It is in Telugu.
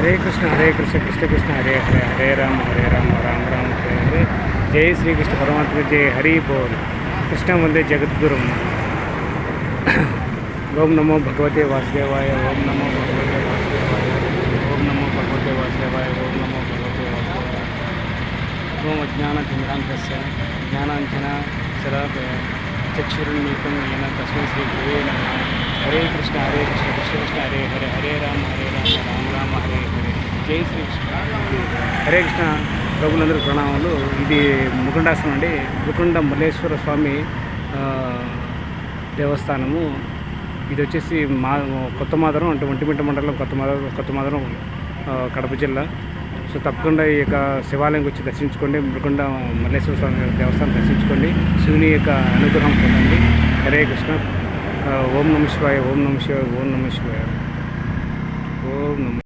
హరే కృష్ణ కృష్ణ కృష్ణ హరే హరే హరే రామ రామ రామ హరే హరే. జై శ్రీకృష్ణ పరమాత్మ జై హరి బోల్. కృష్ణ వందే జగద్గురుం. ఓం నమో భగవతే వాసుదేవాయ. ఓం నమో భగవతే వాసుదేవాయ. ఓం నమో భగవతే వాసుదేవాయ. ఓం నమో భగవతే వాసుదేవాయ. ఓం అజ్ఞానతిమిరాంతస్య జ్ఞానాంజన చక్షురున్మీలితం येन తస్మై శ్రీ గురువే నమః. హరే కృష్ణ కృష్ణ కృష్ణ హరే హరే హరే రామ రామ రామ హరే హరే. జై శ్రీకృష్ణ. హరే కృష్ణ ప్రభులందరూ ప్రణామాలు. ఇది ముకుండాసనం అండి. ముకుండ మల్లేశ్వర స్వామి దేవస్థానము. ఇది వచ్చేసి కొత్త మాదరం, అంటే ఒంటిమిట్ట మండలం కొత్త మాదరం కడప జిల్లా. సో తప్పకుండా ఈ యొక్క శివాలయంకి వచ్చి దర్శించుకోండి. ముకుండ మల్లేశ్వర స్వామి దేవస్థానం దర్శించుకోండి. శివుని యొక్క అనుగ్రహం పొందండి. హరే కృష్ణ. ఓం నమః శివాయ. ఓం నమః శివాయ. ఓం నమః శివాయ. ఓం నమః